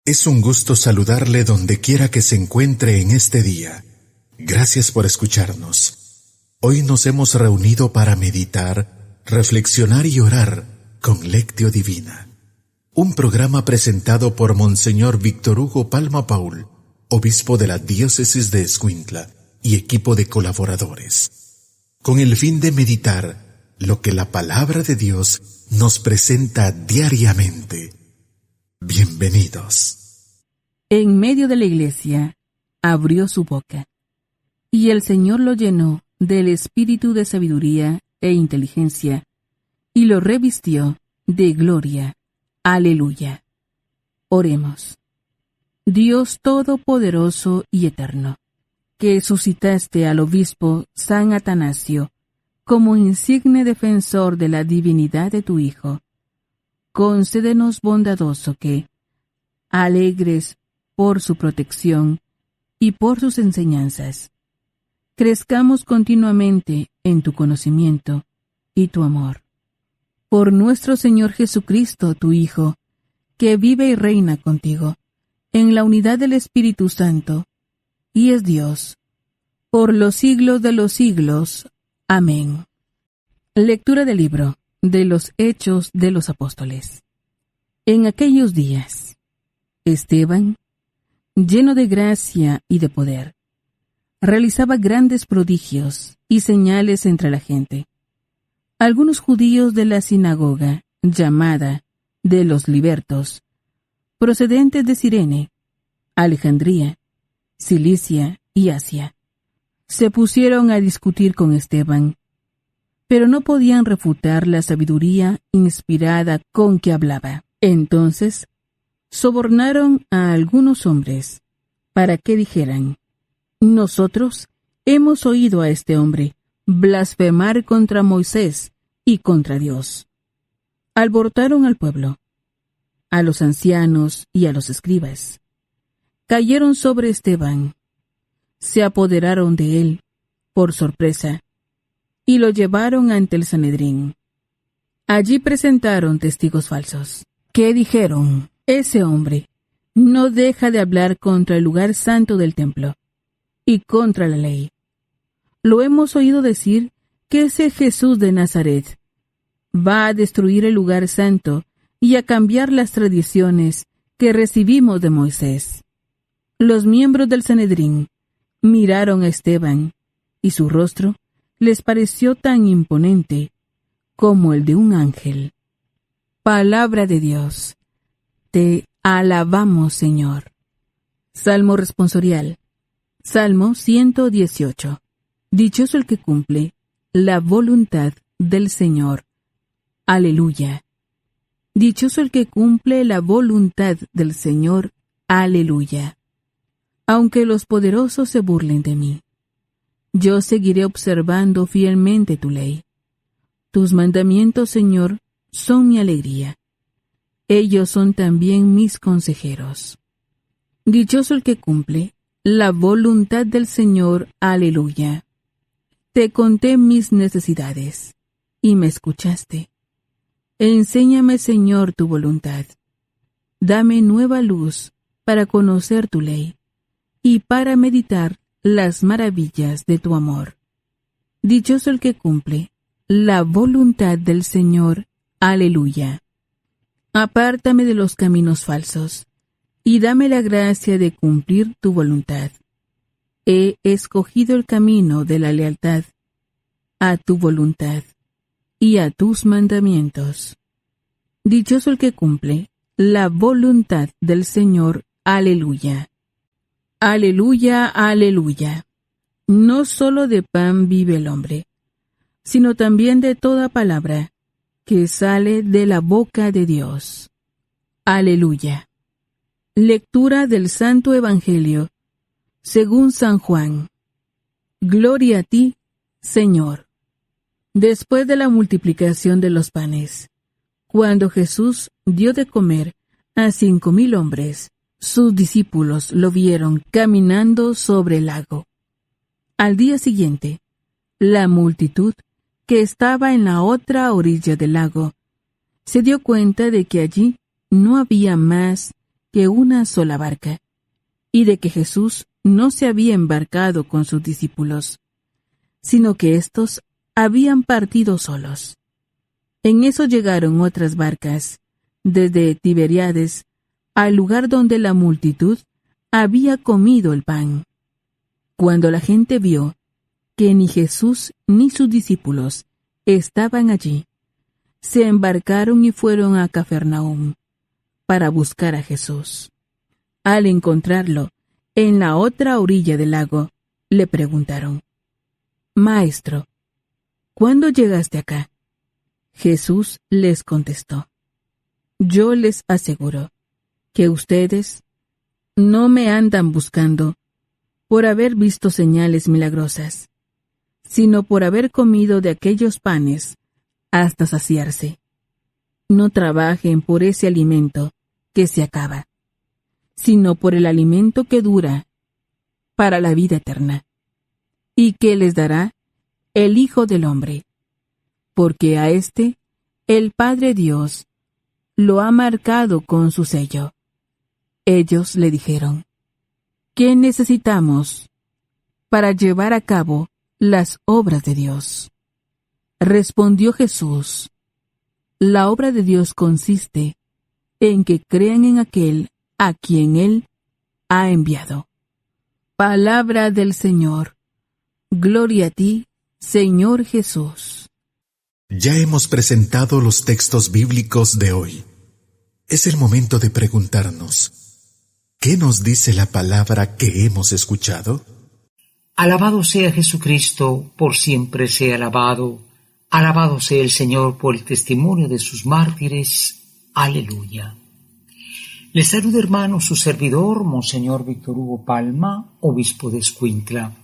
Es un gusto saludarle donde quiera que se encuentre en este día. Gracias por escucharnos. Hoy nos hemos reunido para meditar, reflexionar y orar con Lectio Divina. Un programa presentado por Monseñor Víctor Hugo Palma Paul, obispo de la diócesis de Escuintla y equipo de colaboradores, con el fin de meditar lo que la palabra de Dios nos presenta diariamente. Bienvenidos. En medio de la iglesia, abrió su boca, y el Señor lo llenó del espíritu de sabiduría e inteligencia, y lo revistió de gloria. Aleluya. Oremos. Dios Todopoderoso y Eterno, que suscitaste al obispo San Atanasio como insigne defensor de la divinidad de tu Hijo, concédenos bondadoso que, alegres por su protección y por sus enseñanzas, crezcamos continuamente en tu conocimiento y tu amor. Por nuestro Señor Jesucristo, tu Hijo, que vive y reina contigo, en la unidad del Espíritu Santo, y es Dios, por los siglos de los siglos. Amén. Lectura del libro de los Hechos de los Apóstoles. En aquellos días, Esteban, lleno de gracia y de poder, realizaba grandes prodigios y señales entre la gente. Algunos judíos de la sinagoga, llamada de los Libertos, procedentes de Cirene, Alejandría, Cilicia y Asia, se pusieron a discutir con Esteban, pero no podían refutar la sabiduría inspirada con que hablaba. Entonces, sobornaron a algunos hombres para que dijeran: nosotros hemos oído a este hombre blasfemar contra Moisés y contra Dios. Alborotaron al pueblo, a los ancianos y a los escribas. Cayeron sobre Esteban, se apoderaron de él por sorpresa y lo llevaron ante el Sanedrín. Allí presentaron testigos falsos, que dijeron: ese hombre no deja de hablar contra el lugar santo del templo y contra la ley. Lo hemos oído decir que ese Jesús de Nazaret va a destruir el lugar santo y a cambiar las tradiciones que recibimos de Moisés. Los miembros del Sanedrín miraron a Esteban, y su rostro les pareció tan imponente como el de un ángel. Palabra de Dios. Te alabamos, Señor. Salmo responsorial. Salmo 118. Dichoso el que cumple la voluntad del Señor. Aleluya. Dichoso el que cumple la voluntad del Señor. Aleluya. Aunque los poderosos se burlen de mí, yo seguiré observando fielmente tu ley. Tus mandamientos, Señor, son mi alegría. Ellos son también mis consejeros. Dichoso el que cumple la voluntad del Señor. Aleluya. Te conté mis necesidades, y me escuchaste. Enséñame, Señor, tu voluntad. Dame nueva luz para conocer tu ley, y para meditar las maravillas de tu amor. Dichoso el que cumple la voluntad del Señor. Aleluya. Apártame de los caminos falsos, y dame la gracia de cumplir tu voluntad. He escogido el camino de la lealtad, a tu voluntad, y a tus mandamientos. Dichoso el que cumple la voluntad del Señor. Aleluya. Aleluya, aleluya. No solo de pan vive el hombre, sino también de toda palabra que sale de la boca de Dios. Aleluya. Lectura del Santo Evangelio según San Juan. Gloria a ti, Señor. Después de la multiplicación de los panes, cuando Jesús dio de comer a 5,000 hombres, sus discípulos lo vieron caminando sobre el lago. Al día siguiente, la multitud que estaba en la otra orilla del lago se dio cuenta de que allí no había más que una sola barca, y de que Jesús no se había embarcado con sus discípulos, sino que éstos habían partido solos. En eso llegaron otras barcas, desde Tiberíades, al lugar donde la multitud había comido el pan. Cuando la gente vio que ni Jesús ni sus discípulos estaban allí, se embarcaron y fueron a Cafarnaúm para buscar a Jesús. Al encontrarlo en la otra orilla del lago, le preguntaron: Maestro, ¿cuándo llegaste acá? Jesús les contestó: Yo les aseguro que ustedes no me andan buscando por haber visto señales milagrosas, sino por haber comido de aquellos panes hasta saciarse. No trabajen por ese alimento que se acaba, sino por el alimento que dura para la vida eterna, y que les dará el Hijo del Hombre, porque a éste el Padre Dios lo ha marcado con su sello. Ellos le dijeron: ¿Qué necesitamos para llevar a cabo las obras de Dios? Respondió Jesús: La obra de Dios consiste en que crean en aquel a quien Él ha enviado. Palabra del Señor. Gloria a ti, Señor Jesús. Ya hemos presentado los textos bíblicos de hoy. Es el momento de preguntarnos: ¿qué nos dice la palabra que hemos escuchado? Alabado sea Jesucristo, por siempre sea alabado. Alabado sea el Señor por el testimonio de sus mártires. Aleluya. Les saluda, hermano, su servidor, Monseñor Víctor Hugo Palma, obispo de Escuintla,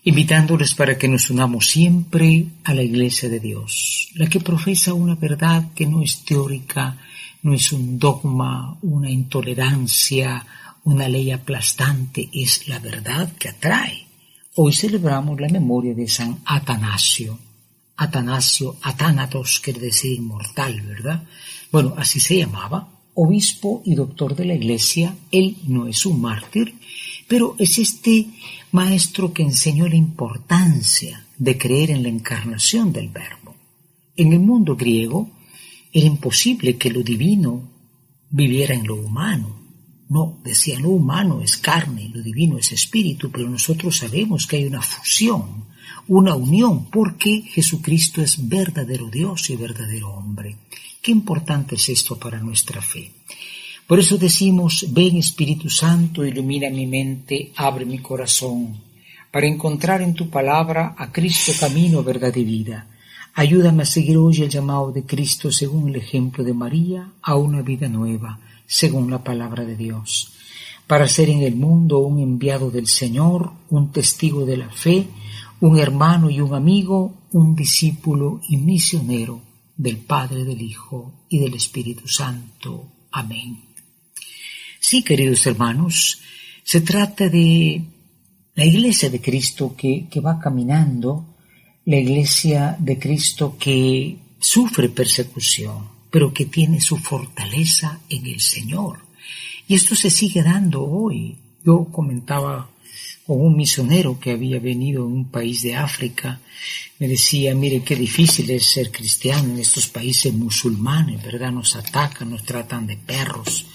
invitándoles para que nos unamos siempre a la Iglesia de Dios, la que profesa una verdad que no es teórica, no es un dogma, una intolerancia, una ley aplastante, es la verdad que atrae. Hoy celebramos la memoria de San Atanasio. Atánatos quiere decir inmortal, ¿verdad? Bueno, así se llamaba, obispo y doctor de la Iglesia. Él no es un mártir, pero es este maestro que enseñó la importancia de creer en la encarnación del Verbo. En el mundo griego era imposible que lo divino viviera en lo humano. No, decían, lo humano es carne, lo divino es espíritu, pero nosotros sabemos que hay una fusión, una unión, porque Jesucristo es verdadero Dios y verdadero hombre. Qué importante es esto para nuestra fe. Por eso decimos: ven Espíritu Santo, ilumina mi mente, abre mi corazón, para encontrar en tu palabra a Cristo camino, verdad y vida. Ayúdame a seguir hoy el llamado de Cristo según el ejemplo de María a una vida nueva, según la palabra de Dios, para ser en el mundo un enviado del Señor, un testigo de la fe, un hermano y un amigo, un discípulo y misionero del Padre, del Hijo y del Espíritu Santo. Amén. Sí, queridos hermanos, se trata de la Iglesia de Cristo que va caminando, la Iglesia de Cristo que sufre persecución, pero que tiene su fortaleza en el Señor. Y esto se sigue dando hoy. Yo comentaba con un misionero que había venido en un país de África, me decía: mire qué difícil es ser cristiano en estos países musulmanes, ¿verdad? Nos atacan, nos tratan de perros,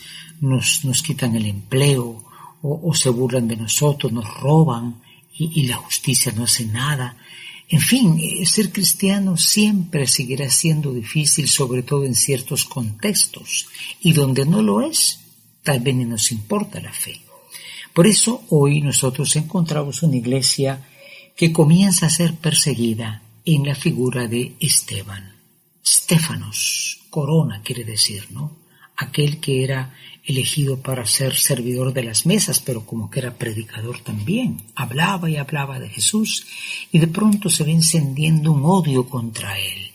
nos quitan el empleo, o se burlan de nosotros, nos roban, y la justicia no hace nada. En fin, ser cristiano siempre seguirá siendo difícil, sobre todo en ciertos contextos, y donde no lo es, tal vez ni nos importa la fe. Por eso hoy nosotros encontramos una iglesia que comienza a ser perseguida en la figura de Esteban. Stéfanos, corona quiere decir, ¿no? Aquel que era elegido para ser servidor de las mesas, pero como que era predicador también. Hablaba y hablaba de Jesús, y de pronto se va encendiendo un odio contra él,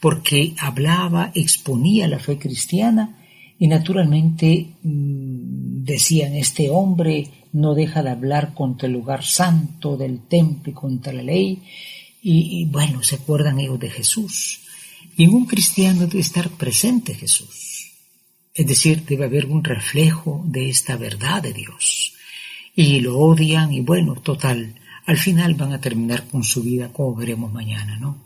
porque hablaba, exponía la fe cristiana, y naturalmente decían: este hombre no deja de hablar contra el lugar santo del templo y contra la ley, y bueno, se acuerdan ellos de Jesús. Y en un cristiano debe estar presente Jesús. Es decir, debe haber un reflejo de esta verdad de Dios. Y lo odian y bueno, total, al final van a terminar con su vida, como veremos mañana, ¿no?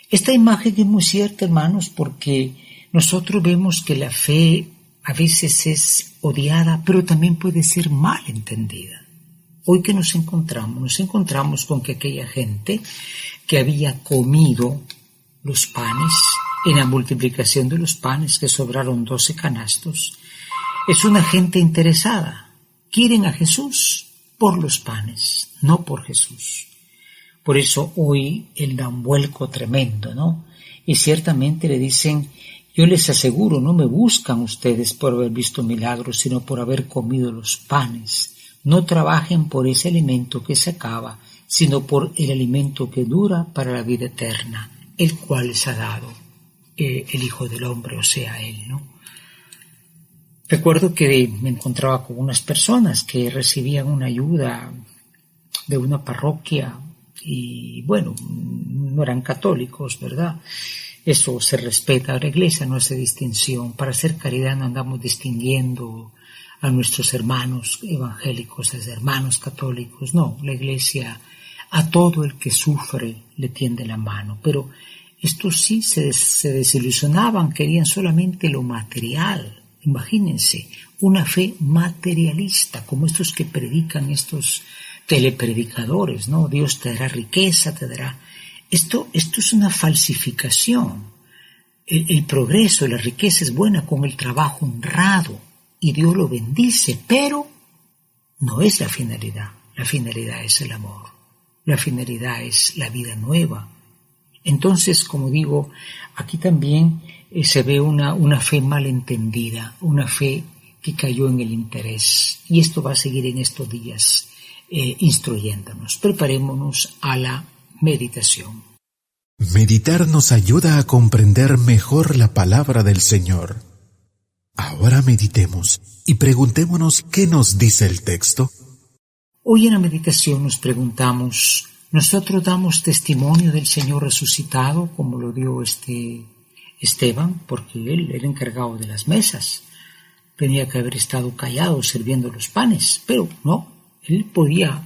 Esta imagen es muy cierta, hermanos, porque nosotros vemos que la fe a veces es odiada, pero también puede ser mal entendida. Hoy que nos encontramos con que aquella gente que había comido los panes, en la multiplicación de los panes que sobraron 12 canastos, es una gente interesada. Quieren a Jesús por los panes, no por Jesús. Por eso hoy él da un vuelco tremendo, ¿no? Y ciertamente le dicen, yo les aseguro, no me buscan ustedes por haber visto milagros, sino por haber comido los panes. No trabajen por ese alimento que se acaba, sino por el alimento que dura para la vida eterna, el cual les ha dado el Hijo del Hombre, o sea, Él, ¿no? Recuerdo que me encontraba con unas personas que recibían una ayuda de una parroquia y, bueno, no eran católicos, ¿verdad? Eso se respeta. La Iglesia no hace distinción. Para hacer caridad no andamos distinguiendo a nuestros hermanos evangélicos, a los hermanos católicos. No, la Iglesia a todo el que sufre le tiende la mano. Pero estos sí se desilusionaban, querían solamente lo material. Imagínense, una fe materialista, como estos que predican estos telepredicadores, ¿no? Dios te dará riqueza, te dará... Esto es una falsificación. El progreso, la riqueza es buena con el trabajo honrado y Dios lo bendice, pero no es la finalidad. La finalidad es el amor. La finalidad es la vida nueva. Entonces, como digo, aquí también se ve una fe mal entendida, una fe que cayó en el interés. Y esto va a seguir en estos días instruyéndonos. Preparémonos a la meditación. Meditar nos ayuda a comprender mejor la palabra del Señor. Ahora meditemos y preguntémonos qué nos dice el texto. Hoy en la meditación nos preguntamos, ¿nosotros damos testimonio del Señor resucitado como lo dio Esteban? Porque él era encargado de las mesas. Tenía que haber estado callado sirviendo los panes, pero no, él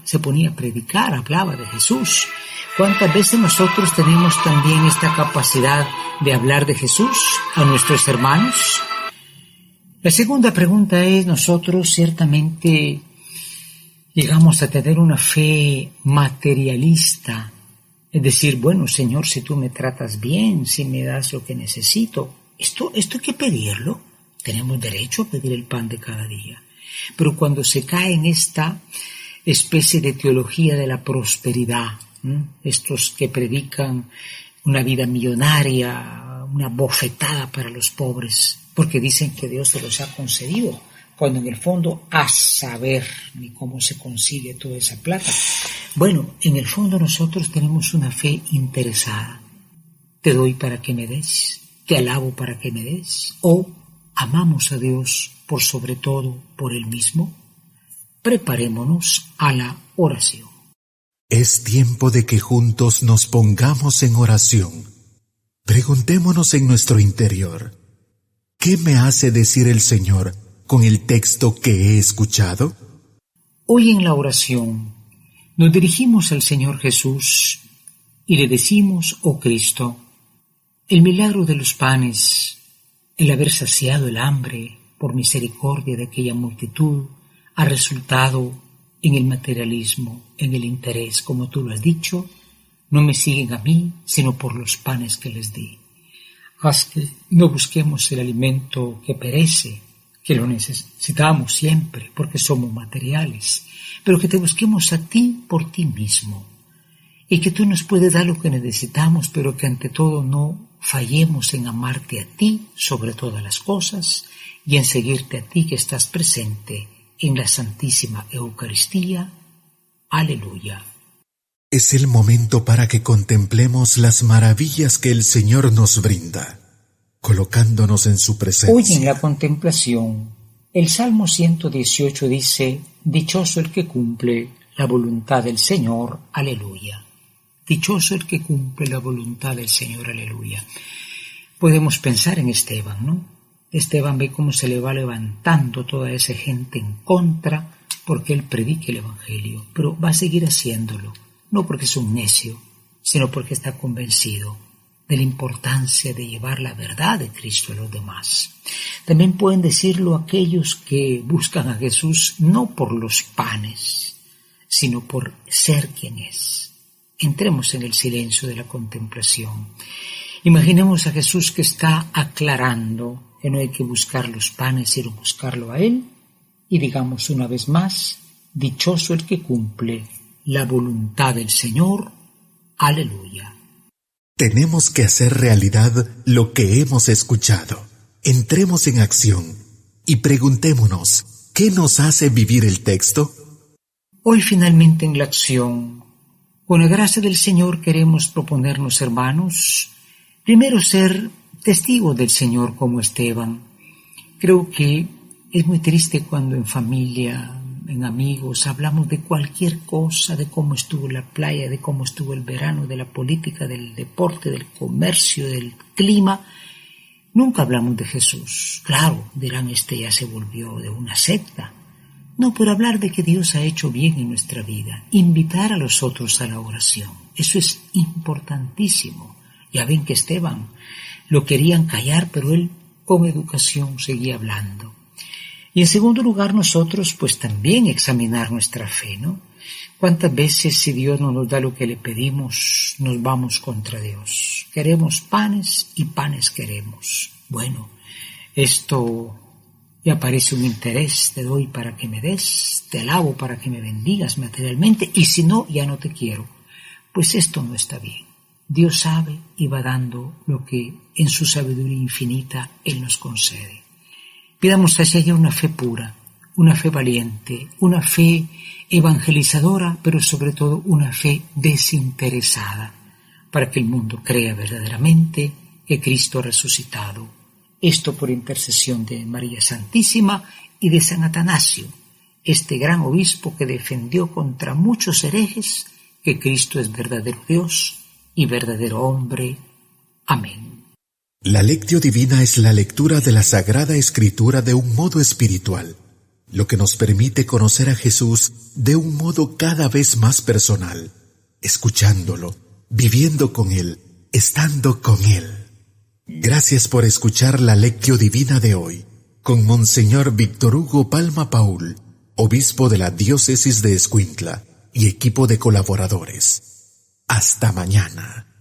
se ponía a predicar, hablaba de Jesús. ¿Cuántas veces nosotros tenemos también esta capacidad de hablar de Jesús a nuestros hermanos? La segunda pregunta es, nosotros ciertamente llegamos a tener una fe materialista, es decir, bueno, Señor, si tú me tratas bien, si me das lo que necesito, esto hay que pedirlo, tenemos derecho a pedir el pan de cada día. Pero cuando se cae en esta especie de teología de la prosperidad, estos que predican una vida millonaria, una bofetada para los pobres, porque dicen que Dios se los ha concedido, cuando en el fondo a saber ni cómo se consigue toda esa plata. Bueno, en el fondo nosotros tenemos una fe interesada. Te doy para que me des, te alabo para que me des, o amamos a Dios por sobre todo por Él mismo. Preparémonos a la oración. Es tiempo de que juntos nos pongamos en oración. Preguntémonos en nuestro interior, ¿qué me hace decir el Señor con el texto que he escuchado? Hoy en la oración nos dirigimos al Señor Jesús y le decimos, oh Cristo, el milagro de los panes, el haber saciado el hambre por misericordia de aquella multitud, ha resultado en el materialismo, en el interés, como tú lo has dicho. No me siguen a mí, sino por los panes que les di. Haz que no busquemos el alimento que perece, que lo necesitamos siempre, porque somos materiales, pero que te busquemos a ti por ti mismo, y que tú nos puedes dar lo que necesitamos, pero que ante todo no fallemos en amarte a ti sobre todas las cosas, y en seguirte a ti que estás presente en la Santísima Eucaristía. Aleluya. Es el momento para que contemplemos las maravillas que el Señor nos brinda, colocándonos en su presencia. Hoy en la contemplación, el Salmo 118 dice, dichoso el que cumple la voluntad del Señor, aleluya. Dichoso el que cumple la voluntad del Señor, aleluya. Podemos pensar en Esteban, ¿no? Esteban ve cómo se le va levantando toda esa gente en contra porque él predique el Evangelio, pero va a seguir haciéndolo, no porque es un necio, sino porque está convencido de la importancia de llevar la verdad de Cristo a los demás. También pueden decirlo aquellos que buscan a Jesús no por los panes, sino por ser quien es. Entremos en el silencio de la contemplación. Imaginemos a Jesús que está aclarando que no hay que buscar los panes, sino buscarlo a Él, y digamos una vez más, dichoso el que cumple la voluntad del Señor. Aleluya. Tenemos que hacer realidad lo que hemos escuchado. Entremos en acción y preguntémonos, ¿qué nos hace vivir el texto? Hoy finalmente en la acción, con la gracia del Señor queremos proponernos, hermanos, primero ser testigos del Señor como Esteban. Creo que es muy triste cuando en familia, en amigos, hablamos de cualquier cosa, de cómo estuvo la playa, de cómo estuvo el verano, de la política, del deporte, del comercio, del clima. Nunca hablamos de Jesús. Claro, dirán, ya se volvió de una secta. No, pero hablar de que Dios ha hecho bien en nuestra vida, invitar a los otros a la oración, eso es importantísimo. Ya ven que Esteban lo querían callar, pero él con educación seguía hablando. Y en segundo lugar, nosotros pues también examinar nuestra fe, ¿no? ¿Cuántas veces si Dios no nos da lo que le pedimos, nos vamos contra Dios? Queremos panes y panes queremos. Bueno, esto ya parece un interés, te doy para que me des, te alabo para que me bendigas materialmente, y si no, ya no te quiero. Pues esto no está bien. Dios sabe y va dando lo que en su sabiduría infinita Él nos concede. Pidamos hacia ella una fe pura, una fe valiente, una fe evangelizadora, pero sobre todo una fe desinteresada, para que el mundo crea verdaderamente que Cristo ha resucitado. Esto por intercesión de María Santísima y de San Atanasio, este gran obispo que defendió contra muchos herejes que Cristo es verdadero Dios y verdadero hombre. Amén. La Lectio Divina es la lectura de la Sagrada Escritura de un modo espiritual, lo que nos permite conocer a Jesús de un modo cada vez más personal, escuchándolo, viviendo con Él, estando con Él. Gracias por escuchar la Lectio Divina de hoy, con Monseñor Víctor Hugo Palma Paul, obispo de la Diócesis de Escuintla y equipo de colaboradores. Hasta mañana.